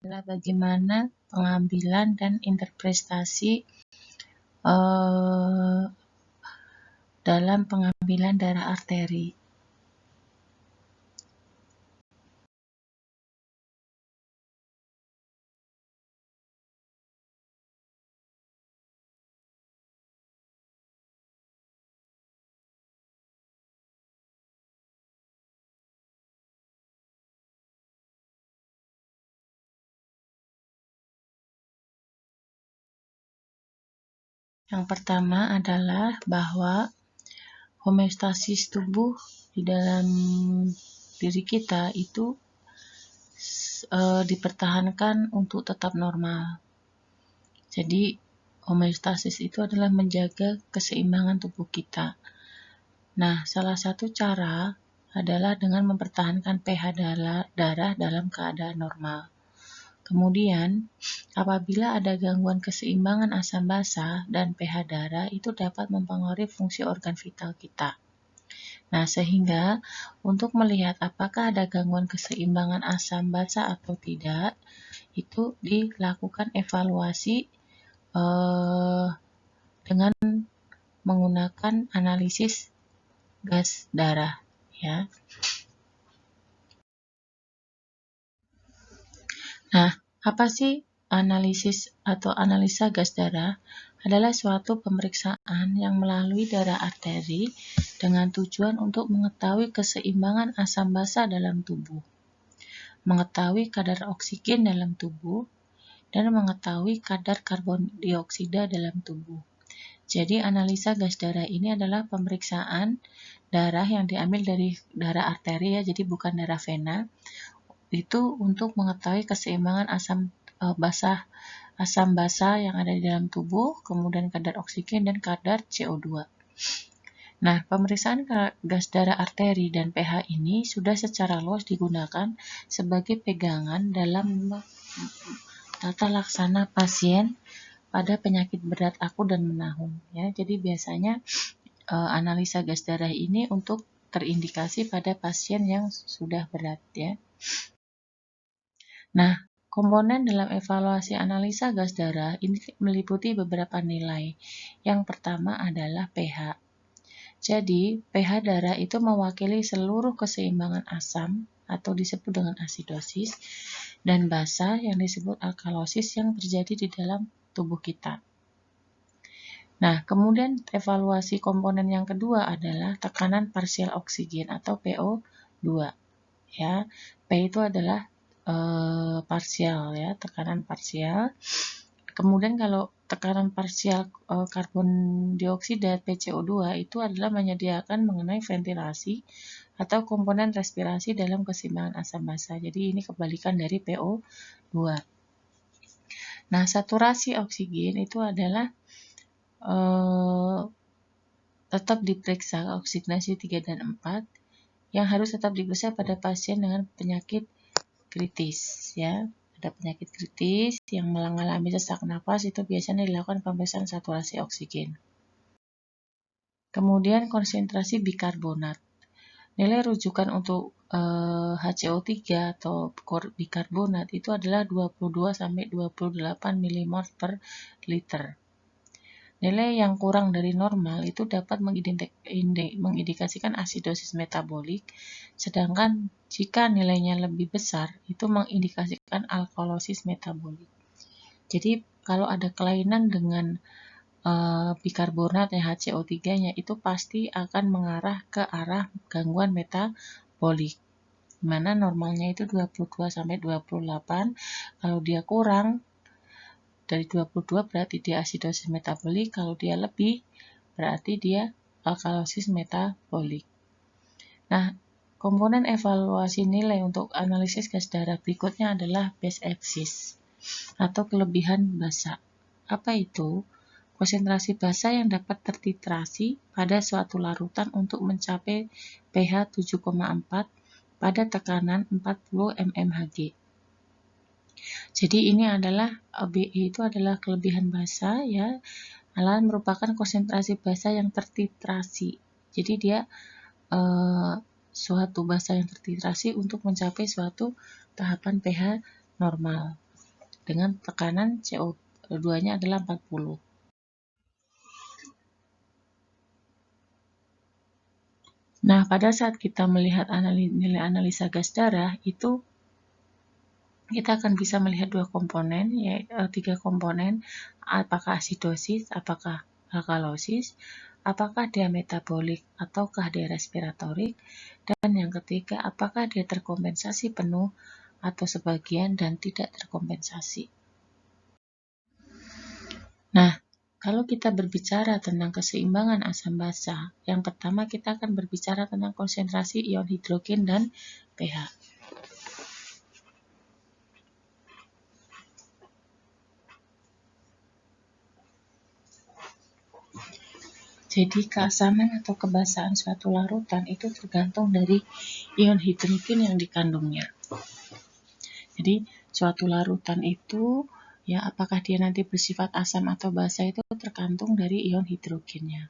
adalah bagaimana pengambilan dan interpretasi dalam pengambilan darah arteri. Yang pertama adalah bahwa homeostasis tubuh di dalam diri kita itu dipertahankan untuk tetap normal. Jadi homeostasis itu adalah menjaga keseimbangan tubuh kita. Nah, salah satu cara adalah dengan mempertahankan pH darah dalam keadaan normal. Kemudian, apabila ada gangguan keseimbangan asam basa dan pH darah, itu dapat mempengaruhi fungsi organ vital kita. Nah, sehingga untuk melihat apakah ada gangguan keseimbangan asam basa atau tidak, itu dilakukan evaluasi dengan menggunakan analisis gas darah, ya. Nah, apa sih analisis atau analisa gas darah? Adalah suatu pemeriksaan yang melalui darah arteri dengan tujuan untuk mengetahui keseimbangan asam basa dalam tubuh, mengetahui kadar oksigen dalam tubuh, dan mengetahui kadar karbon dioksida dalam tubuh. Jadi analisa gas darah ini adalah pemeriksaan darah yang diambil dari darah arteri, ya, jadi bukan darah vena. Itu untuk mengetahui keseimbangan asam basa yang ada di dalam tubuh, kemudian kadar oksigen dan kadar CO2. Nah, pemeriksaan gas darah arteri dan pH ini sudah secara luas digunakan sebagai pegangan dalam tata laksana pasien pada penyakit berat akut dan menahun, ya. Jadi biasanya analisa gas darah ini untuk terindikasi pada pasien yang sudah berat, ya. Nah, komponen dalam evaluasi analisa gas darah ini meliputi beberapa nilai. Yang pertama adalah pH. Jadi, pH darah itu mewakili seluruh keseimbangan asam atau disebut dengan asidosis dan basa yang disebut alkalosis yang terjadi di dalam tubuh kita. Nah, kemudian evaluasi komponen yang kedua adalah tekanan parsial oksigen atau PO2. Ya, P itu adalah parsial, ya, tekanan parsial. Kemudian kalau tekanan parsial karbon dioksida PCO2 itu adalah menyediakan mengenai ventilasi atau komponen respirasi dalam keseimbangan asam basa. Jadi ini kebalikan dari PO2. Nah, saturasi oksigen itu adalah tetap diperiksa oksigenasi 3 dan 4 yang harus tetap diperiksa pada pasien dengan penyakit kritis, ya. Ada penyakit kritis yang mengalami sesak napas itu biasanya dilakukan pemeriksaan saturasi oksigen. Kemudian konsentrasi bikarbonat. Nilai rujukan untuk HCO3 atau bikarbonat itu adalah 22 sampai 28 mmol per liter. Nilai yang kurang dari normal itu dapat mengindikasikan asidosis metabolik, sedangkan jika nilainya lebih besar, itu mengindikasikan alkalosis metabolik. Jadi, kalau ada kelainan dengan bikarbonat HCO3-nya itu pasti akan mengarah ke arah gangguan metabolik. Dimana normalnya itu 22 sampai 28, kalau dia kurang dari 22 berarti dia asidosis metabolik, kalau dia lebih berarti dia alkalosis metabolik. Nah, komponen evaluasi nilai untuk analisis gas darah berikutnya adalah base axis atau kelebihan basa. Apa itu? Konsentrasi basa yang dapat tertitrasi pada suatu larutan untuk mencapai pH 7,4 pada tekanan 40 mmHg. Jadi ini adalah BE itu adalah kelebihan basa, ya, adalah merupakan konsentrasi basa yang tertitrasi. Jadi dia suatu basa yang tertitrasi untuk mencapai suatu tahapan pH normal dengan tekanan CO2-nya adalah 40. Nah, pada saat kita melihat nilai analisa gas darah, itu kita akan bisa melihat dua komponen, yaitu 3 komponen, apakah asidosis, apakah alkalosis, apakah dia metabolik ataukah dia respiratorik, dan yang ketiga, apakah dia terkompensasi penuh atau sebagian dan tidak terkompensasi. Nah, kalau kita berbicara tentang keseimbangan asam basa, yang pertama kita akan berbicara tentang konsentrasi ion hidrogen dan pH. Jadi keasaman atau kebasahan suatu larutan itu tergantung dari ion hidrogen yang dikandungnya. Jadi suatu larutan itu ya apakah dia nanti bersifat asam atau basa itu tergantung dari ion hidrogennya.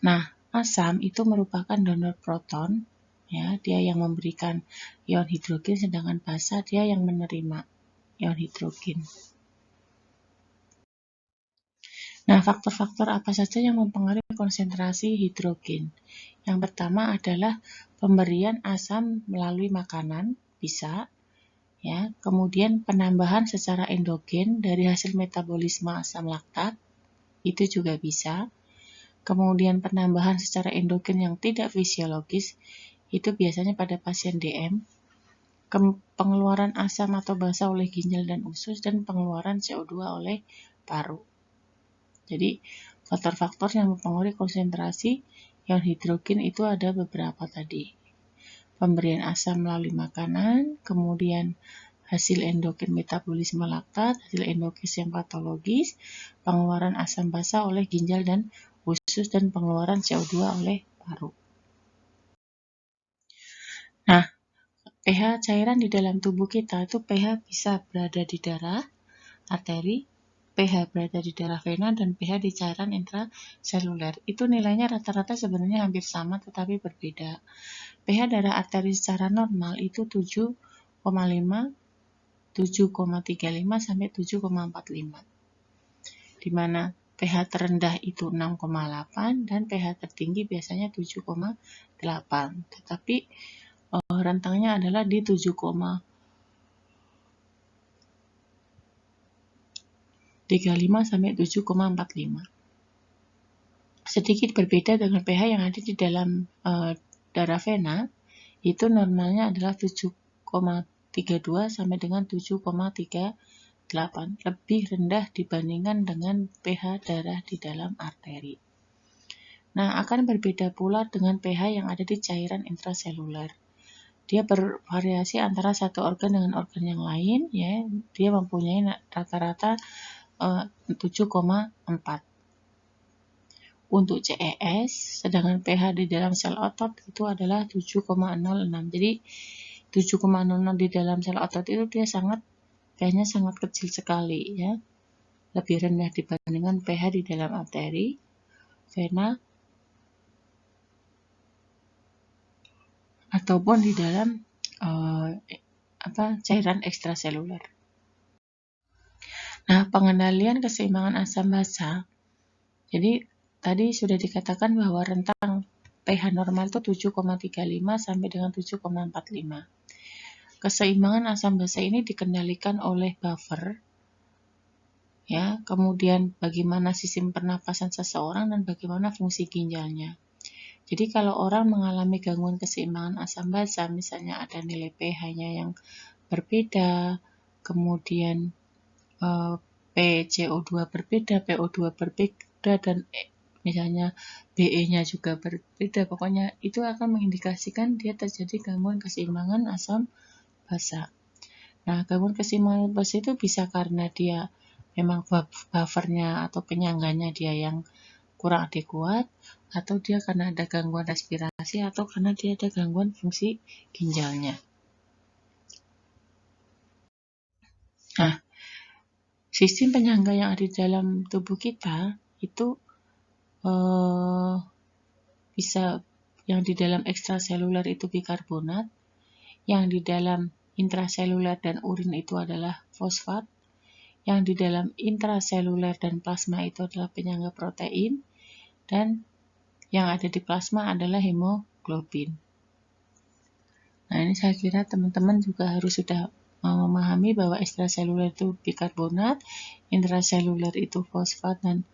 Nah, asam itu merupakan donor proton, ya, dia yang memberikan ion hidrogen, sedangkan basa dia yang menerima ion hidrogen. Nah, faktor-faktor apa saja yang mempengaruhi konsentrasi hidrogen? Yang pertama adalah pemberian asam melalui makanan, bisa, ya. Kemudian penambahan secara endogen dari hasil metabolisme asam laktat, itu juga bisa. Kemudian penambahan secara endogen yang tidak fisiologis, itu biasanya pada pasien DM. Pengeluaran asam atau basa oleh ginjal dan usus, dan pengeluaran CO2 oleh paru. Jadi, faktor-faktor yang mempengaruhi konsentrasi ion hidrogen itu ada beberapa tadi. Pemberian asam melalui makanan, kemudian hasil endogen metabolisme laktat, hasil endogen yang patologis, pengeluaran asam basa oleh ginjal dan usus, dan pengeluaran CO2 oleh paru. Nah, pH cairan di dalam tubuh kita itu pH bisa berada di darah, arteri, pH berada di darah vena, dan pH di cairan intraseluler. Itu nilainya rata-rata sebenarnya hampir sama tetapi berbeda. pH darah arteri secara normal itu 7,5, 7,35 sampai 7,45. Di mana pH terendah itu 6,8 dan pH tertinggi biasanya 7,8. Tetapi rentangnya adalah di 7,35 sampai 7,45. Sedikit berbeda dengan pH yang ada di dalam darah vena, itu normalnya adalah 7,32 sampai dengan 7,38, lebih rendah dibandingkan dengan pH darah di dalam arteri. Nah, akan berbeda pula dengan pH yang ada di cairan intraseluler. Dia bervariasi antara satu organ dengan organ yang lain, ya. Dia mempunyai rata-rata 7,4. Untuk CES, sedangkan pH di dalam sel otot itu adalah 7,06. Jadi 7,00 di dalam sel otot itu dia pH-nya sangat kecil sekali, ya. Lebih rendah dibandingkan pH di dalam arteri, vena, ataupun di dalam cairan ekstraseluler. Nah, pengendalian keseimbangan asam basa. Jadi tadi sudah dikatakan bahwa rentang pH normal itu 7,35 sampai dengan 7,45. Keseimbangan asam basa ini dikendalikan oleh buffer, ya. Kemudian bagaimana sistem pernapasan seseorang dan bagaimana fungsi ginjalnya. Jadi kalau orang mengalami gangguan keseimbangan asam basa, misalnya ada nilai pH-nya yang berbeda, kemudian PCO2 berbeda, PO2 berbeda, dan misalnya BE-nya juga berbeda, pokoknya itu akan mengindikasikan dia terjadi gangguan keseimbangan asam basa. Nah, gangguan keseimbangan basa itu bisa karena dia memang buffernya atau penyangganya dia yang kurang adekuat, atau dia karena ada gangguan respirasi, atau karena dia ada gangguan fungsi ginjalnya. Nah, sistem penyangga yang ada di dalam tubuh kita itu bisa yang di dalam ekstraseluler itu bikarbonat, yang di dalam intraseluler dan urin itu adalah fosfat, yang di dalam intraseluler dan plasma itu adalah penyangga protein, dan yang ada di plasma adalah hemoglobin. Nah, ini saya kira teman-teman juga harus sudah memahami bahwa ekstraseluler itu bikarbonat, intraseluler itu fosfat, dan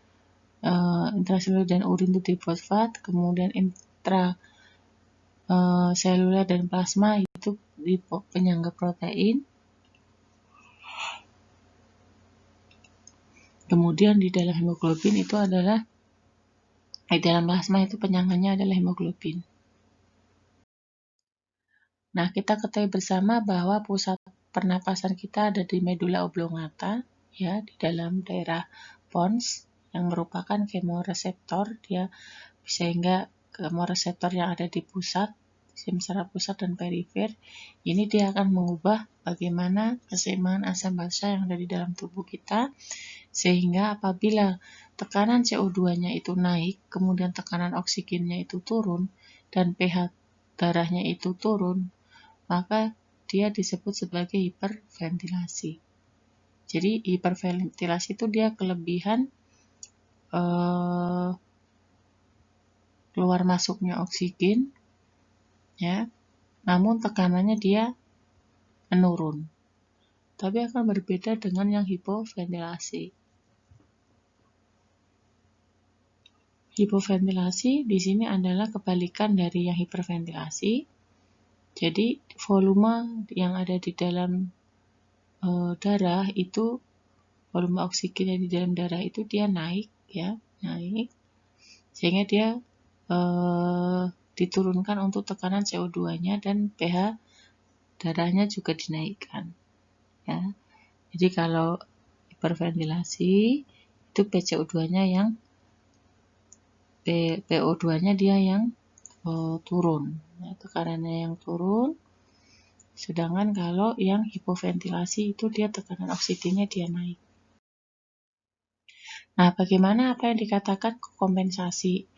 intraseluler dan urin itu difosfat, kemudian intraseluler dan plasma itu penyangga protein. Kemudian di dalam hemoglobin itu adalah di dalam plasma itu penyangganya adalah hemoglobin. Nah, kita ketahui bersama bahwa pusat pernapasan kita ada di medula oblongata, ya, di dalam daerah pons yang merupakan kemoreseptor, dia sehingga kemoreseptor yang ada di pusat, sistem saraf pusat dan perifer, ini dia akan mengubah bagaimana keseimbangan asam basa yang ada di dalam tubuh kita, sehingga apabila tekanan CO2-nya itu naik, kemudian tekanan oksigennya itu turun, dan pH darahnya itu turun, maka dia disebut sebagai hiperventilasi. Jadi hiperventilasi itu dia kelebihan keluar masuknya oksigen, ya, namun tekanannya dia menurun. Tapi akan berbeda dengan yang hipoventilasi. Hipoventilasi di sini adalah kebalikan dari yang hiperventilasi. Jadi volume yang ada di dalam darah itu, volume oksigen yang di dalam darah itu dia naik, ya, naik, sehingga dia diturunkan untuk tekanan CO2-nya dan pH darahnya juga dinaikkan, ya. Jadi kalau hiperventilasi itu PCO2-nya yang PO2-nya dia yang turun, ya, tekanannya yang turun. Sedangkan kalau yang hipoventilasi itu dia tekanan oksigennya dia naik. Nah, bagaimana apa yang dikatakan kompensasi?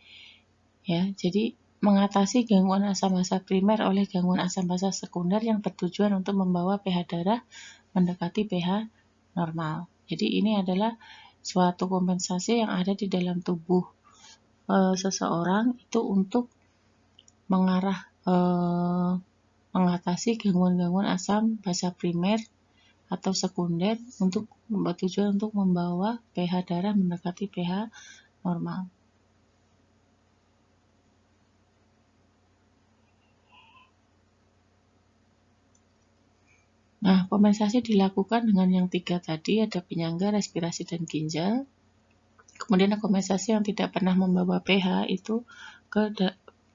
Ya, jadi mengatasi gangguan asam basa primer oleh gangguan asam basa sekunder yang bertujuan untuk membawa pH darah mendekati pH normal. Jadi ini adalah suatu kompensasi yang ada di dalam tubuh seseorang itu untuk mengatasi gangguan-gangguan asam basa primer atau sekunder untuk bertujuan untuk membawa pH darah mendekati pH normal. Nah, kompensasi dilakukan dengan yang 3 tadi, ada penyangga, respirasi, dan ginjal. Kemudian kompensasi yang tidak pernah membawa pH itu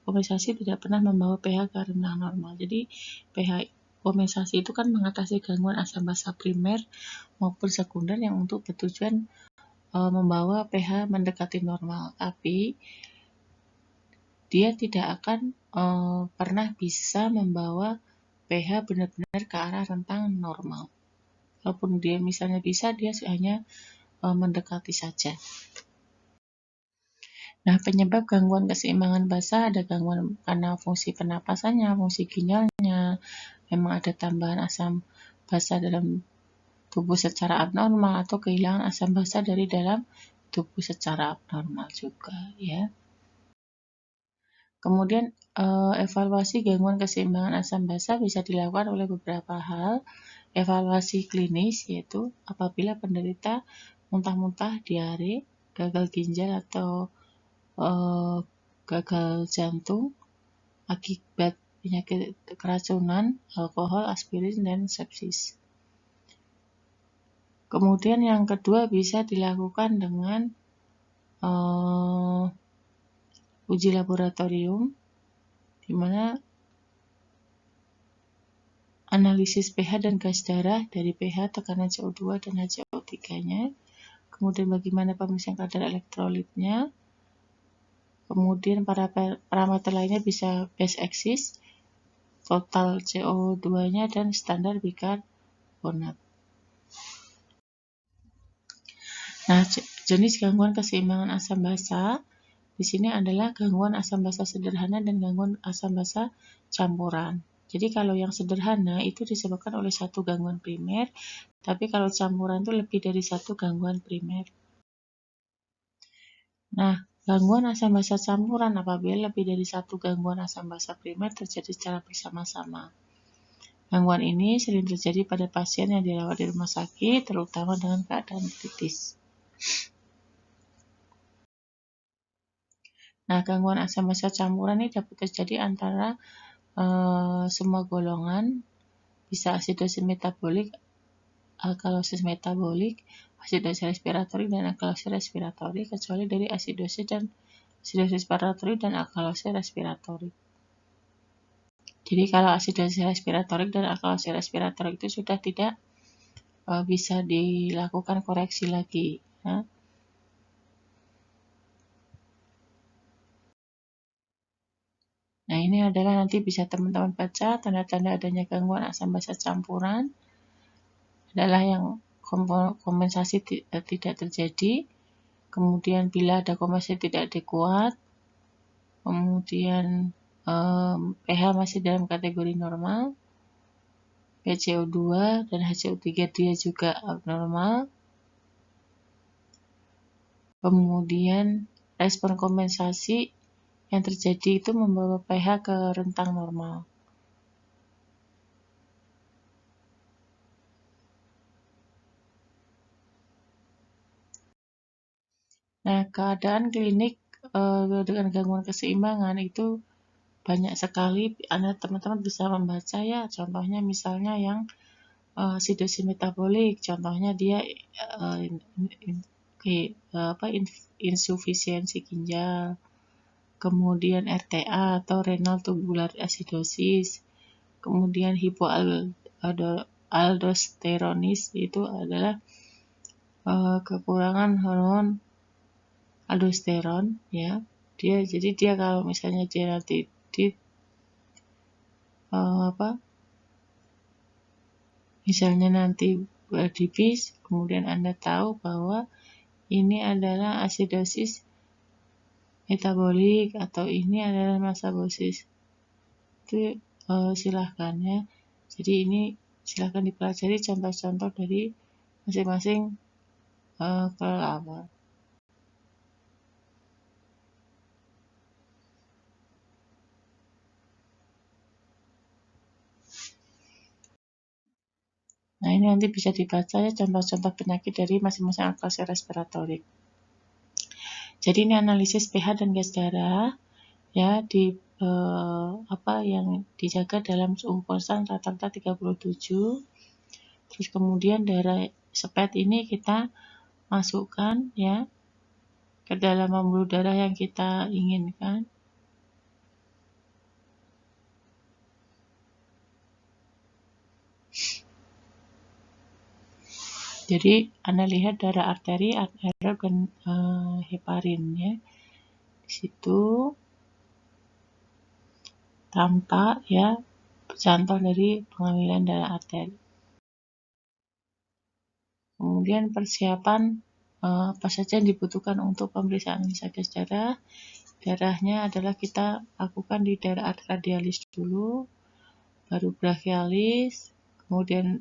kompensasi tidak pernah membawa pH ke rendah normal. Jadi pH kompensasi itu kan mengatasi gangguan asam basa primer maupun sekunder yang untuk bertujuan membawa pH mendekati normal. Tapi dia tidak akan pernah bisa membawa pH benar-benar ke arah rentang normal. Walaupun dia misalnya bisa, dia hanya mendekati saja. Nah, penyebab gangguan keseimbangan basa ada gangguan karena fungsi pernapasannya, fungsi ginjalnya, memang ada tambahan asam basa dalam tubuh secara abnormal atau kehilangan asam basa dari dalam tubuh secara abnormal juga, ya. Kemudian evaluasi gangguan keseimbangan asam basa bisa dilakukan oleh beberapa hal. Evaluasi klinis yaitu apabila penderita muntah-muntah, diare, gagal ginjal atau gagal jantung akibat penyakit keracunan, alkohol, aspirin, dan sepsis. Kemudian yang kedua bisa dilakukan dengan uji laboratorium, di mana analisis pH dan gas darah dari pH, tekanan CO2 dan HCO3-nya, kemudian bagaimana pemeriksaan kadar elektrolitnya, kemudian parameter lainnya bisa base axis, total CO2-nya, dan standar bikarbonat. Nah, jenis gangguan keseimbangan asam basa di sini adalah gangguan asam basa sederhana dan gangguan asam basa campuran. Jadi kalau yang sederhana itu disebabkan oleh satu gangguan primer, tapi kalau campuran itu lebih dari satu gangguan primer. Nah, gangguan asam basa campuran apabila lebih dari satu gangguan asam basa primer terjadi secara bersama-sama. Gangguan ini sering terjadi pada pasien yang dirawat di rumah sakit, terutama dengan keadaan kritis. Nah, gangguan asam basa campuran ini dapat terjadi antara semua golongan, bisa asidosis metabolik, alkalosis metabolik, asidosis respiratorik, dan alkalosis respiratorik, kecuali dari asidosis respiratorik dan alkalosis respiratorik. Jadi kalau asidosis respiratorik dan alkalosis respiratorik itu sudah tidak bisa dilakukan koreksi lagi. Ya. Nah, ini adalah nanti bisa teman-teman baca tanda-tanda adanya gangguan asam basa campuran adalah yang kompensasi tidak terjadi, kemudian bila ada kompensasi tidak adekuat, kemudian pH masih dalam kategori normal, PCO2 dan HCO3 dia juga abnormal, kemudian respon kompensasi yang terjadi itu membawa pH ke rentang normal. Nah, keadaan klinik dengan gangguan keseimbangan itu banyak sekali. Teman-teman bisa membaca ya, contohnya misalnya yang asidosis metabolik, contohnya dia insufisiensi ginjal, kemudian RTA atau renal tubular acidosis, kemudian hipoaldosteronis itu adalah kekurangan hormon aldosteron, ya. Jadi dia kalau misalnya dia nanti misalnya nanti berdipis, kemudian Anda tahu bahwa ini adalah asidosis metabolik atau ini adalah masabosis. Itu silahkan ya. Jadi ini silahkan dipelajari contoh-contoh dari masing-masing kelabah. Nah, ini nanti bisa dibaca ya contoh-contoh penyakit dari masing-masing alkalosis respiratorik. Jadi ini analisis pH dan gas darah ya di yang dijaga dalam suhu konstan rata-rata 37. Terus kemudian darah spet ini kita masukkan ya ke dalam pembuluh darah yang kita inginkan. Jadi Anda lihat darah arteri, aerob dan heparin ya. Di situ tampak ya contoh dari pengambilan darah arteri. Kemudian persiapan apa saja yang dibutuhkan untuk pemeriksaan analisa gas darah. Darahnya adalah kita lakukan di daerah radialis dulu, baru brachialis, kemudian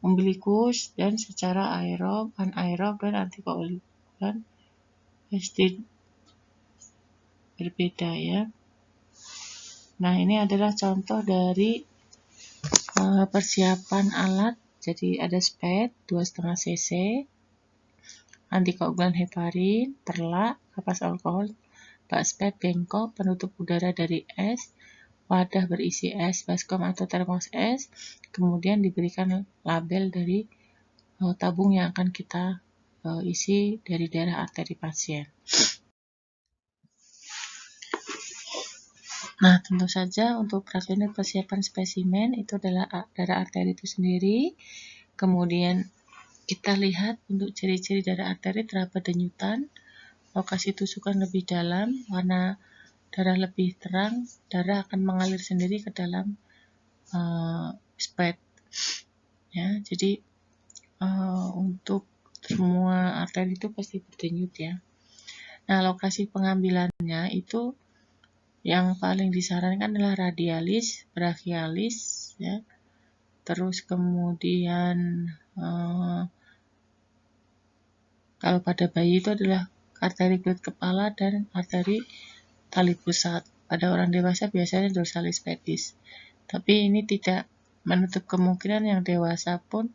umbilikus, dan secara aerob, anaerob, dan antikoagulan pasti berbeda ya. Nah, ini adalah contoh dari persiapan alat. Jadi ada spet 2,5 cc, antikoagulan heparin, perlak, kapas alkohol, bak spet, bengkok, penutup udara dari es, wadah berisi es, baskom atau termos es, kemudian diberikan label dari tabung yang akan kita isi dari darah arteri pasien. Nah, tentu saja untuk praklinik persiapan spesimen itu adalah darah arteri itu sendiri. Kemudian kita lihat untuk ciri-ciri darah arteri terdapat denyutan, lokasi tusukan lebih dalam, warna darah lebih terang, darah akan mengalir sendiri ke dalam spet. Ya, jadi untuk semua arteri itu pasti berdenyut ya. Nah, lokasi pengambilannya itu Yang paling disarankan adalah radialis, brachialis, ya. Terus kemudian kalau pada bayi itu adalah arteri kulit kepala dan arteri tali pusat. Pada orang dewasa biasanya dorsalis pedis. Tapi ini tidak menutup kemungkinan yang dewasa pun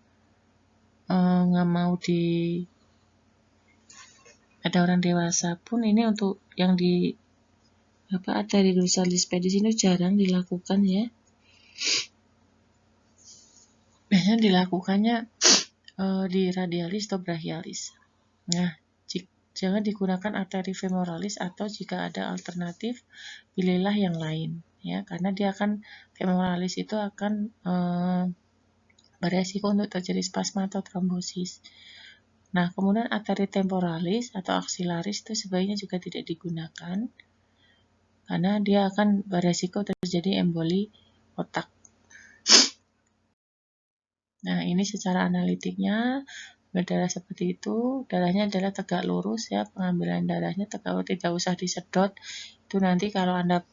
nggak mau di ada orang dewasa pun ini untuk yang di arteri dorsalis pedis ini jarang dilakukan ya. Biasanya dilakukannya di radialis atau brachialis. Nah, jangan digunakan arteri femoralis atau jika ada alternatif pilihlah yang lain ya, karena dia akan femoralis itu akan beresiko untuk terjadi spasma atau trombosis. Nah, kemudian arteri temporalis atau aksilaris itu sebaiknya juga tidak digunakan karena dia akan beresiko terjadi emboli otak. Nah, ini secara analitiknya berdarah seperti itu, darahnya adalah tegak lurus ya, pengambilan darahnya tegak lurus, tidak usah disedot. Itu nanti kalau Anda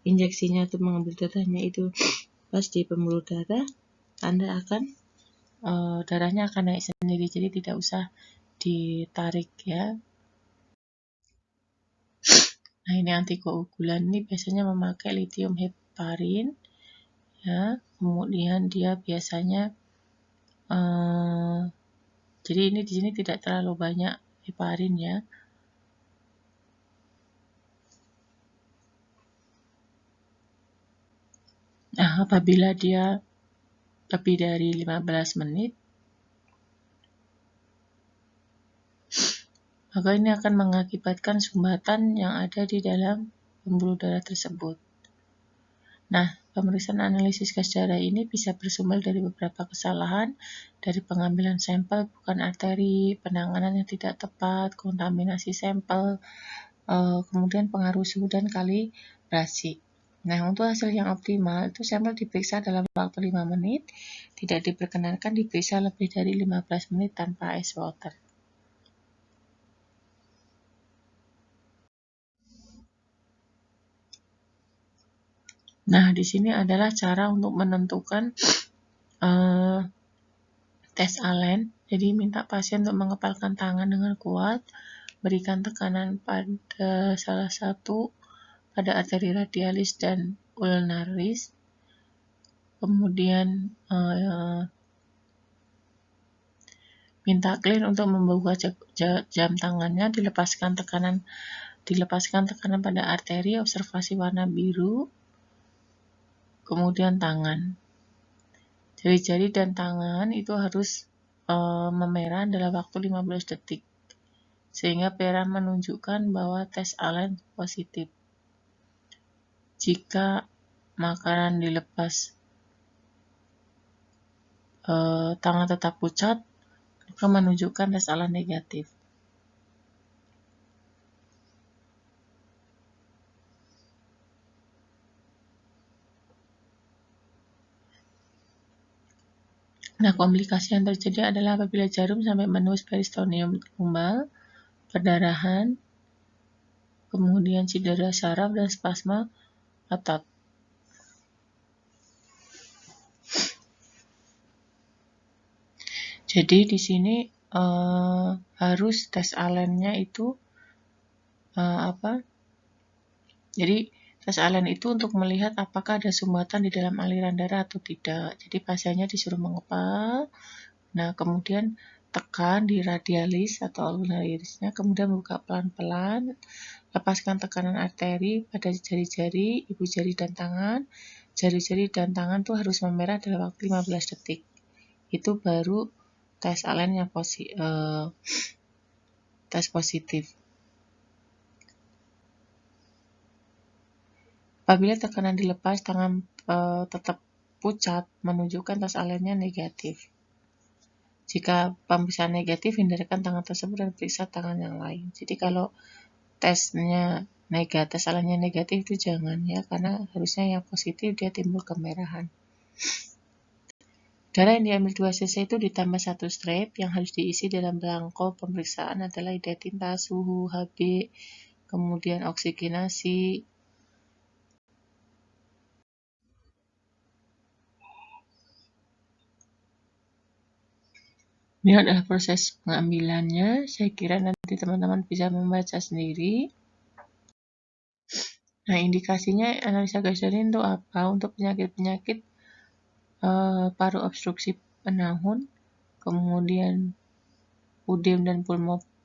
injeksinya atau mengambil darahnya itu pas di pembuluh darah, Anda akan darahnya akan naik sendiri, jadi tidak usah ditarik ya. Nah, ini antikoagulan ini biasanya memakai lithium heparin ya, kemudian dia biasanya jadi ini di sini tidak terlalu banyak heparin ya. Nah, apabila dia lebih dari 15 menit, maka ini akan mengakibatkan sumbatan yang ada di dalam pembuluh darah tersebut. Nah, pemeriksaan analisis gas darah ini bisa bersumber dari beberapa kesalahan, dari pengambilan sampel bukan arteri, penanganan yang tidak tepat, kontaminasi sampel, kemudian pengaruh suhu dan kalibrasi. Nah, untuk hasil yang optimal, itu sampel diperiksa dalam waktu 5 menit, tidak diperkenankan diperiksa lebih dari 15 menit tanpa ice water. Nah, di sini adalah cara untuk menentukan tes Allen. Jadi, minta pasien untuk mengepalkan tangan dengan kuat, berikan tekanan pada salah satu pada arteri radialis dan ulnaris. Kemudian minta klien untuk membuka jam tangannya, dilepaskan tekanan pada arteri, observasi warna biru, kemudian tangan. Jari-jari dan tangan itu harus memerah dalam waktu 15 detik, sehingga merah menunjukkan bahwa tes Allen positif. Jika makanan dilepas, tangan tetap pucat, maka menunjukkan tes Allen negatif. Nah, komplikasi yang terjadi adalah apabila jarum sampai menembus peritoneum lumbal, perdarahan, kemudian cedera saraf dan spasma otot. Jadi di sini harus tes Allen-nya itu Jadi tes Allen itu untuk melihat apakah ada sumbatan di dalam aliran darah atau tidak. Jadi pasiennya disuruh mengepal. Nah, kemudian tekan di radialis atau ulnarisnya, kemudian buka pelan-pelan, lepaskan tekanan arteri pada jari-jari, ibu jari dan tangan. Jari-jari dan tangan tuh harus memerah dalam waktu 15 detik. Itu baru tes Allen yang tes positif. Apabila tekanan dilepas, tangan tetap pucat, menunjukkan tes Allen-nya negatif. Jika pemeriksaan negatif, hindarkan tangan tersebut dan periksa tangan yang lain. Jadi kalau tes Allen-nya negatif itu jangan ya, karena harusnya yang positif dia timbul kemerahan. Darah yang diambil 2 cc itu ditambah 1 strip yang harus diisi dalam belangko pemeriksaan adalah identitas, suhu, Hb, kemudian oksigenasi, Ini adalah proses pengambilannya. Saya kira nanti teman-teman bisa membaca sendiri. Nah, indikasinya analisa gas urin untuk apa? Untuk penyakit-penyakit paru obstruksi penahun, kemudian udem dan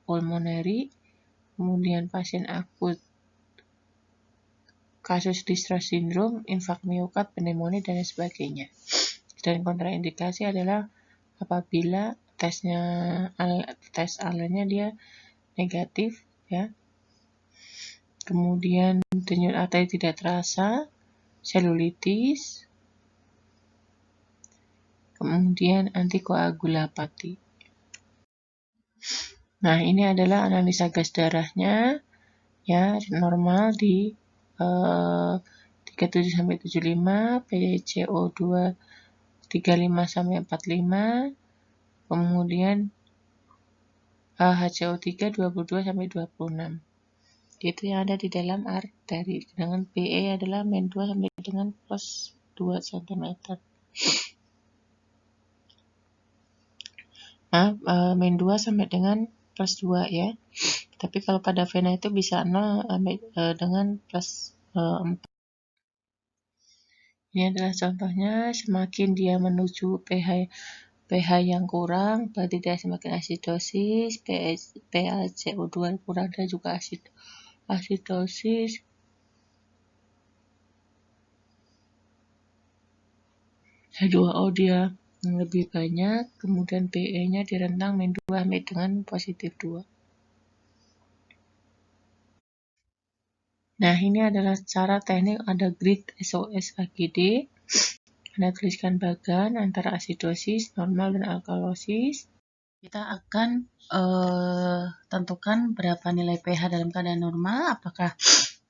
pulmoneri, kemudian pasien akut kasus distress syndrome, infak miokard, pneumonia, dan sebagainya. Dan kontraindikasi adalah apabila tes alertnya dia negatif, ya. Kemudian denyut arteri tidak terasa, selulitis, kemudian antikoagulopati. Nah, ini adalah analisa gas darahnya, ya, normal di 37 sampai 75, PCO2 35 sampai 45, kemudian HCO3 22 sampai 26. Itu yang ada di dalam arteri. Dengan PE adalah min 2 sampai dengan plus 2 cm. Min 2 sampai dengan plus 2 ya. Tapi kalau pada vena itu bisa 0 dengan plus 4. Ini adalah contohnya, semakin dia menuju pH yang kurang, berarti dia semakin asidosis, PaCO2 kurang dan juga asidosis. H2O dia lebih banyak, kemudian PE-nya di rentang min 2 sampai dengan positif 2. Nah, ini adalah cara teknik, ada grid SOS AGD. Anda tuliskan bagan antara asidosis, normal, dan alkalosis. Kita akan tentukan berapa nilai pH dalam keadaan normal, apakah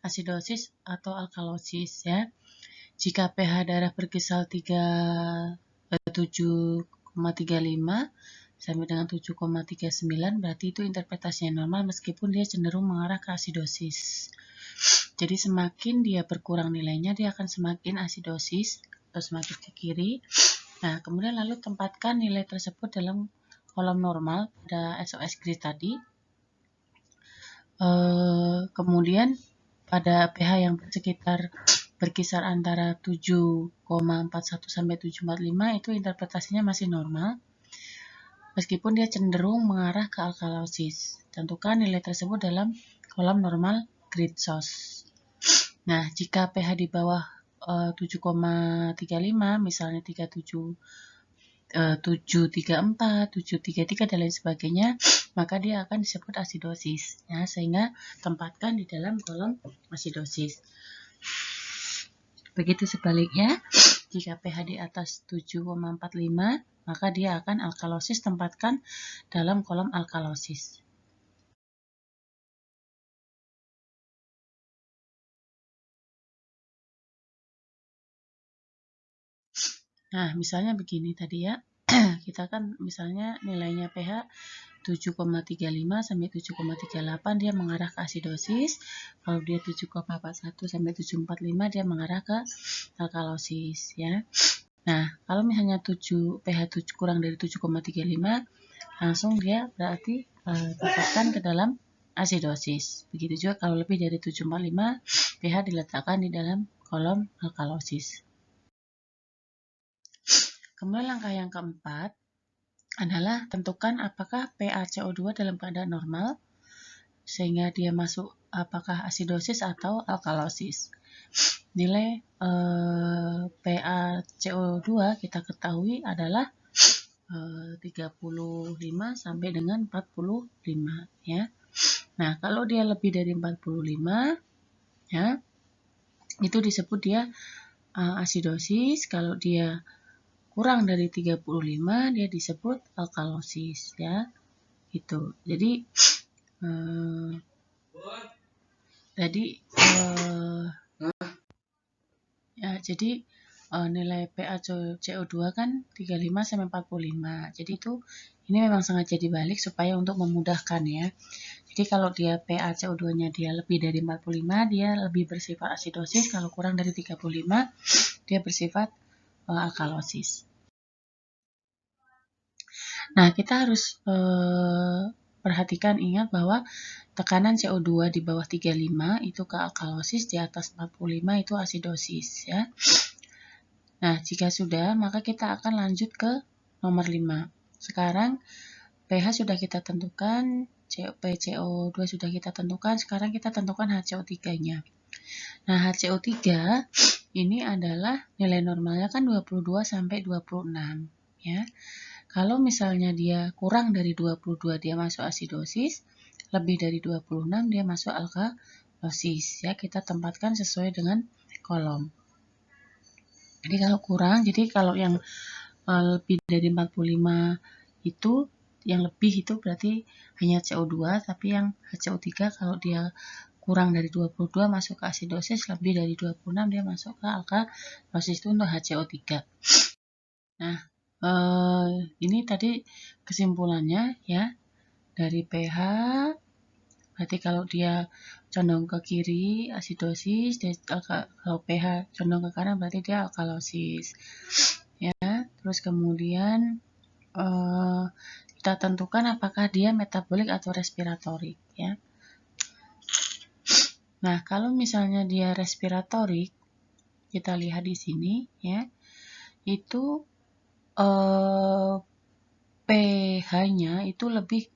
asidosis atau alkalosis, ya. Jika pH darah berkisar 7,35 sampai dengan 7,39, berarti itu interpretasinya normal meskipun dia cenderung mengarah ke asidosis. Jadi semakin dia berkurang nilainya, dia akan semakin asidosis atau semakin ke kiri. Nah, kemudian lalu tempatkan nilai tersebut dalam kolom normal pada SOS grid tadi. Kemudian pada pH yang berkisar antara 7,41 sampai 7,45 itu interpretasinya masih normal. Meskipun dia cenderung mengarah ke alkalosis. Tentukan nilai tersebut dalam kolom normal grid SOS. Nah, jika pH di bawah 7,35, misalnya 734, 733 dan lain sebagainya, maka dia akan disebut asidosis. Ya, sehingga tempatkan di dalam kolom asidosis. Begitu sebaliknya, jika pH di atas 7,45, maka dia akan alkalosis, tempatkan dalam kolom alkalosis. Nah, misalnya begini tadi ya, kita kan misalnya nilainya pH 7,35 sampai 7,38 dia mengarah ke asidosis. Kalau dia 7,41 sampai 7,45 dia mengarah ke alkalosis, ya. Nah, kalau misalnya pH 7 kurang dari 7,35, langsung dia berarti tempatkan ke dalam asidosis. Begitu juga kalau lebih dari 7,45, pH diletakkan di dalam kolom alkalosis. Kemudian langkah yang keempat adalah tentukan apakah PaCO2 dalam keadaan normal, sehingga dia masuk apakah asidosis atau alkalosis. Nilai PaCO2 kita ketahui adalah 35 sampai dengan 45, ya. Nah, kalau dia lebih dari 45, ya, itu disebut dia asidosis. Kalau dia kurang dari 35, dia disebut alkalosis, ya. Gitu. Jadi nilai PaCO2 kan 35 sampai 45. Jadi ini memang sengaja dibalik supaya untuk memudahkan, ya. Jadi kalau dia PaCO2-nya dia lebih dari 45, dia lebih bersifat asidosis. Kalau kurang dari 35, dia bersifat alkalosis. Nah, kita harus perhatikan, ingat bahwa tekanan CO2 di bawah 35 itu kealkalosis, di atas 45 itu asidosis ya. Nah, jika sudah, maka kita akan lanjut ke nomor 5. Sekarang pH sudah kita tentukan, PCO2 sudah kita tentukan, sekarang kita tentukan HCO3-nya. Nah, HCO3 ini adalah nilai normalnya kan 22 sampai 26 ya. Kalau misalnya dia kurang dari 22 dia masuk asidosis, lebih dari 26 dia masuk alkalosis ya. Kita tempatkan sesuai dengan kolom. Jadi kalau kurang, jadi kalau yang lebih dari 45 itu, yang lebih itu berarti hanya CO2, tapi yang HCO3 kalau dia kurang dari 22 masuk ke asidosis, lebih dari 26 dia masuk ke alkalosis, itu untuk HCO3. Nah, ini tadi kesimpulannya ya, dari pH, berarti kalau dia condong ke kiri asidosis, kalau pH condong ke kanan berarti dia alkalosis. Ya, terus kemudian kita tentukan apakah dia metabolik atau respiratorik ya. Nah, kalau misalnya dia respiratorik, kita lihat di sini ya, itu pH-nya itu lebih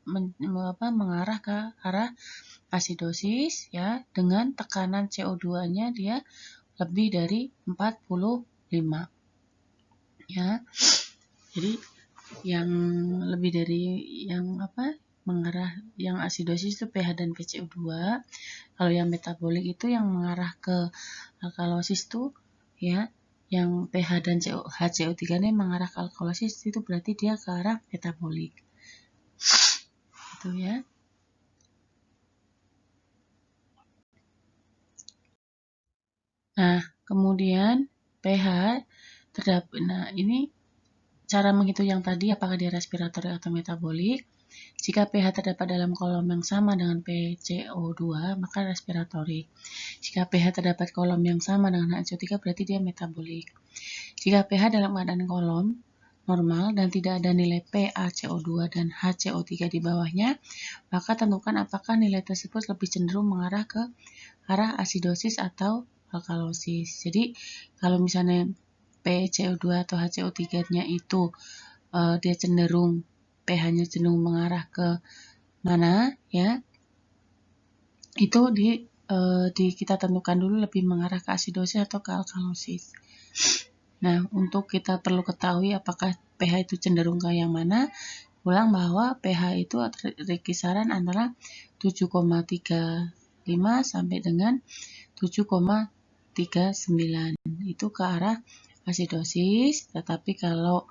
mengarah ke arah asidosis ya, dengan tekanan CO2-nya dia lebih dari 45 ya. Jadi yang lebih dari yang mengarah yang asidosis itu pH dan PCO2. Kalau yang metabolik itu yang mengarah ke alkalosis itu ya, yang pH dan HCO3 ini mengarah ke alkalosis, itu berarti dia ke arah metabolik. Itu ya. Nah, kemudian pH terdapat. Nah, ini cara menghitung yang tadi apakah dia respiratorik atau metabolik. Jika pH terdapat dalam kolom yang sama dengan PCO2, maka respiratorik. Jika pH terdapat kolom yang sama dengan HCO3, berarti dia metabolik. Jika pH dalam keadaan kolom normal dan tidak ada nilai PaCO2 dan HCO3 di bawahnya, maka tentukan apakah nilai tersebut lebih cenderung mengarah ke arah asidosis atau alkalosis. Jadi, kalau misalnya PCO2 atau HCO3-nya itu dia cenderung pH-nya cenderung mengarah ke mana ya, itu kita tentukan dulu lebih mengarah ke asidosis atau ke alkalosis. Nah, untuk kita perlu ketahui apakah pH itu cenderung ke yang mana, ulang bahwa pH itu kisaran antara 7,35 sampai dengan 7,39 itu ke arah asidosis, tetapi kalau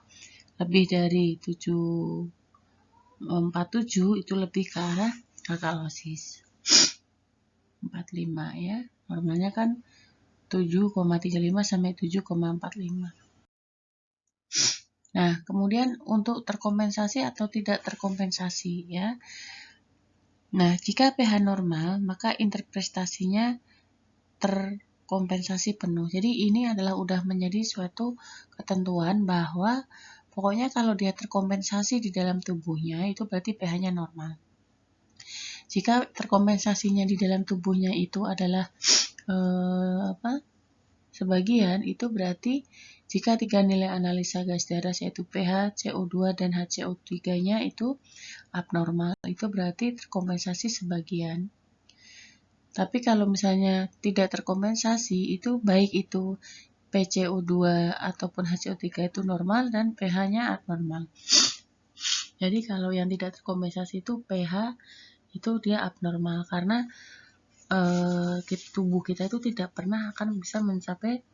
lebih dari 7,47 itu lebih ke arah alkalosis. 45 ya. Normalnya kan 7,35 sampai 7,45. Nah, kemudian untuk terkompensasi atau tidak terkompensasi ya. Nah, jika pH normal, maka interpretasinya terkompensasi penuh. Jadi ini adalah udah menjadi suatu ketentuan bahwa pokoknya kalau dia terkompensasi di dalam tubuhnya itu berarti pH-nya normal. Jika terkompensasinya di dalam tubuhnya itu adalah sebagian, itu berarti jika tiga nilai analisa gas darah yaitu pH, CO2 dan HCO3-nya itu abnormal, itu berarti terkompensasi sebagian. Tapi kalau misalnya tidak terkompensasi, itu baik itu PCO2 ataupun HCO3 itu normal dan pH-nya abnormal. Jadi kalau yang tidak terkompensasi itu pH itu dia abnormal karena tubuh kita itu tidak pernah akan bisa mencapai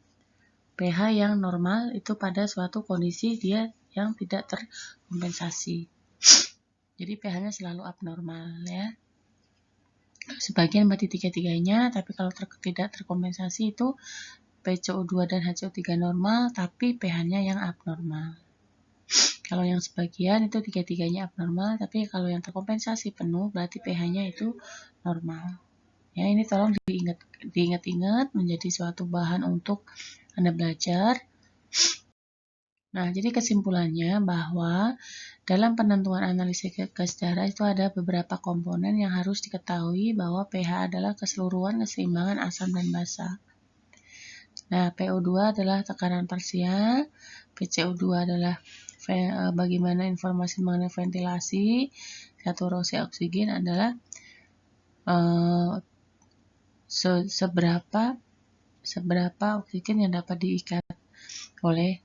pH yang normal itu pada suatu kondisi dia yang tidak terkompensasi. Jadi pH-nya selalu abnormal ya. Sebagian berarti tiga-tiganya, tapi kalau tidak terkompensasi itu PCO2 dan HCO3 normal, tapi pH-nya yang abnormal. Kalau yang sebagian itu tiga-tiganya abnormal, tapi kalau yang terkompensasi penuh berarti pH-nya itu normal. Ya, ini tolong diingat-ingat menjadi suatu bahan untuk Anda belajar. Nah, jadi kesimpulannya bahwa dalam penentuan analisis gas darah itu ada beberapa komponen yang harus diketahui bahwa pH adalah keseluruhan keseimbangan asam dan basa. Nah, PO2 adalah tekanan parsial, PCO2 adalah bagaimana informasi mengenai ventilasi, saturasi oksigen adalah seberapa oksigen yang dapat diikat oleh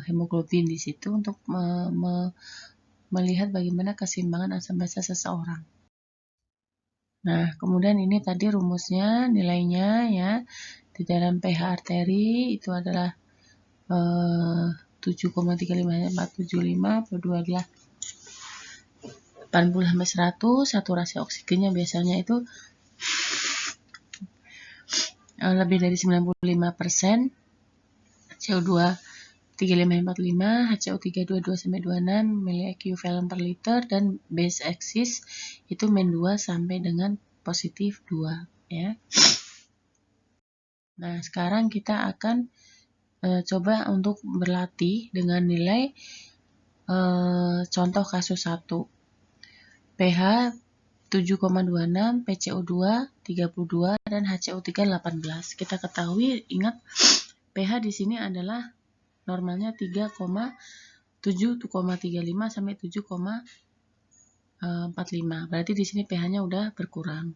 hemoglobin di situ untuk melihat bagaimana keseimbangan asam basa seseorang. Nah, kemudian ini tadi rumusnya, nilainya ya. Di dalam pH arteri itu adalah 7,35475, PO2 adalah 80-100, saturasi oksigennya biasanya itu lebih dari 95%, CO2 3545, HCO 3 22-26 mili-ekuivalent per liter, dan base axis itu -2 sampai dengan +2 ya. Nah, sekarang kita akan coba untuk berlatih dengan nilai contoh kasus 1. pH 7,26, PCO2 32 dan HCO3 18. Kita ketahui, ingat pH di sini adalah normalnya 7,35 sampai 7,45. Berarti di sini pH-nya udah berkurang.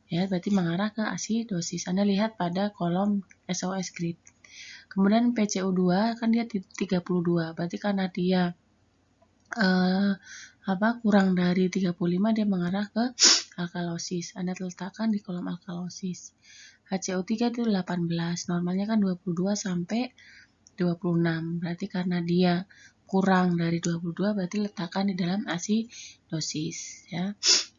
Ya, berarti mengarah ke asidosis. Anda lihat pada kolom SOS grid. Kemudian PCO2 kan dia 32. Berarti karena dia kurang dari 35, dia mengarah ke alkalosis. Anda letakkan di kolom alkalosis. HCO3 itu 18. Normalnya kan 22 sampai 26. Berarti karena dia kurang dari 22, berarti letakkan di dalam asidosis ya.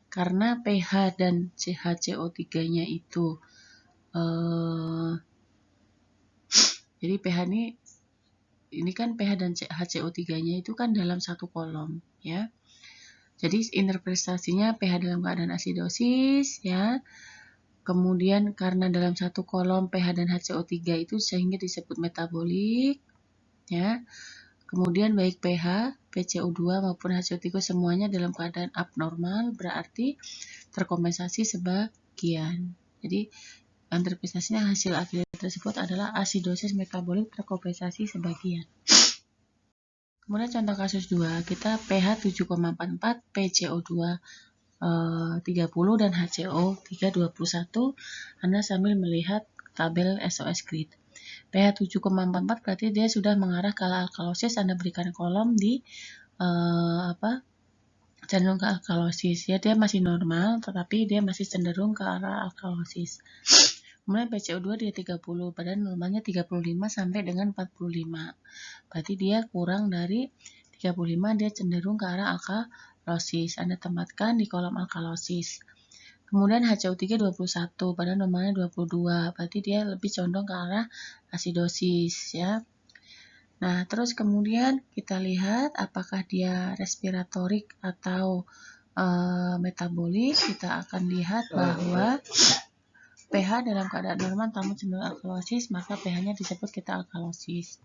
Karena pH dan HCO3-nya itu jadi pH ini kan pH dan HCO3-nya itu kan dalam satu kolom ya. Jadi interpretasinya pH dalam keadaan asidosis ya. Kemudian karena dalam satu kolom pH dan HCO3 itu sehingga disebut metabolik ya. Kemudian baik pH, PCO2 maupun HCO3 semuanya dalam keadaan abnormal, berarti terkompensasi sebagian. Jadi interpretasinya hasil akhir tersebut adalah asidosis metabolik terkompensasi sebagian. Kemudian contoh kasus 2, kita pH 7,44, PCO2 30 dan HCO3 21. Anda sambil melihat tabel SOS grid. pH 7,44 berarti dia sudah mengarah ke alkalosis. Anda berikan kolom di cenderung ke alkalosis ya, dia masih normal tetapi dia masih cenderung ke arah alkalosis. Kemudian PCO2 dia 30, padahal normalnya 35 sampai dengan 45. Berarti dia kurang dari 35, dia cenderung ke arah alkalosis. Anda tempatkan di kolom alkalosis. Kemudian HCO3 21, padahal normalnya 22. Berarti dia lebih condong ke arah asidosis ya. Nah, terus kemudian kita lihat apakah dia respiratorik atau metabolik. Kita akan lihat bahwa pH dalam keadaan normal namun cenderung alkalosis, maka pH-nya disebut kita alkalosis.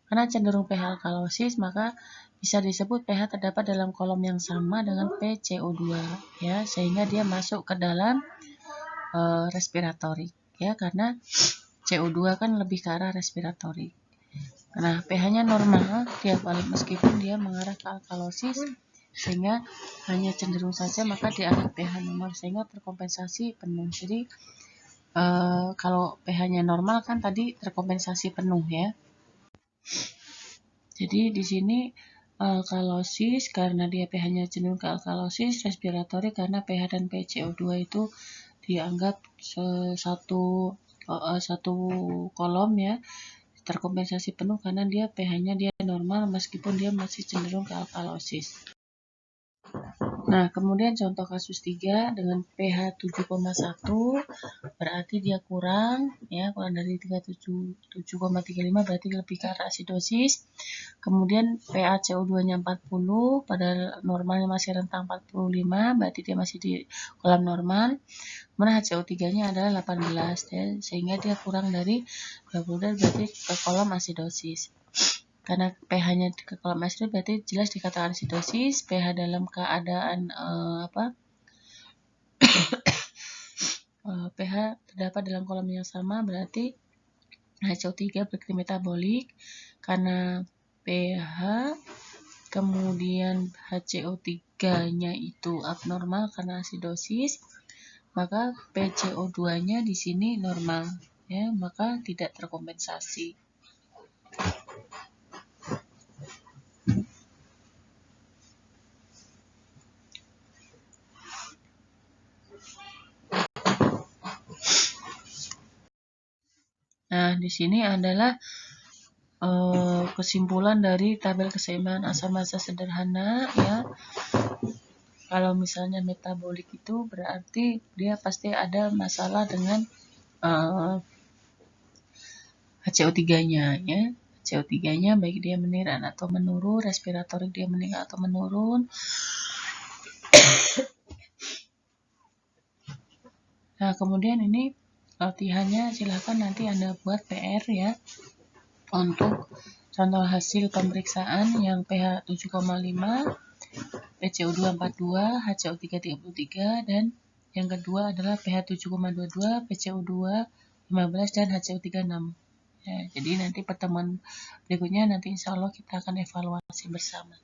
Karena cenderung pH alkalosis, maka bisa disebut pH terdapat dalam kolom yang sama dengan PCO2 ya, sehingga dia masuk ke dalam respiratorik ya, karena CO2 kan lebih ke arah respiratorik. Nah, pH-nya normal, dia balik meskipun dia mengarah ke alkalosis, sehingga hanya cenderung saja, maka dianggap pH normal sehingga terkompensasi penuh. Jadi kalau pH-nya normal kan tadi terkompensasi penuh ya. Jadi di sini alkalosis karena dia pH-nya cenderung ke alkalosis, respiratorik karena pH dan PCO2 itu dianggap satu kolom ya, terkompensasi penuh karena dia pH-nya dia normal meskipun dia masih cenderung ke alkalosis. Nah, kemudian contoh kasus 3 dengan pH 7,1 berarti dia kurang dari 7,35 berarti lebih ke arah asidosis. Kemudian PaCO2-nya 40 padahal normalnya masih rentang 45, berarti dia masih di kolam normal. Kemudian HCO3-nya adalah 18 ya, sehingga dia kurang dari 20 berarti ke kolom asidosis. Karena pH-nya ke kolam asid berarti jelas dikatakan asidosis. pH dalam keadaan pH terdapat dalam kolam yang sama berarti HCO3 berarti metabolik. Karena pH kemudian HCO3-nya itu abnormal karena asidosis, maka PCO2-nya di sini normal, ya, maka tidak terkompensasi. Nah, di sini adalah kesimpulan dari tabel keseimbangan asam basa sederhana, ya. Kalau misalnya metabolik itu berarti dia pasti ada masalah dengan HCO3-nya, ya. HCO3-nya baik dia meningkat atau menurun, respiratorik dia meningkat atau menurun. Nah, kemudian ini latihannya silahkan nanti Anda buat PR, ya, untuk contoh hasil pemeriksaan yang pH 7,5, PCO2 42, HCO3 33, dan yang kedua adalah pH 7,22, PCO2 15, dan HCO3 6. Ya, jadi nanti pertemuan berikutnya nanti insya Allah kita akan evaluasi bersama.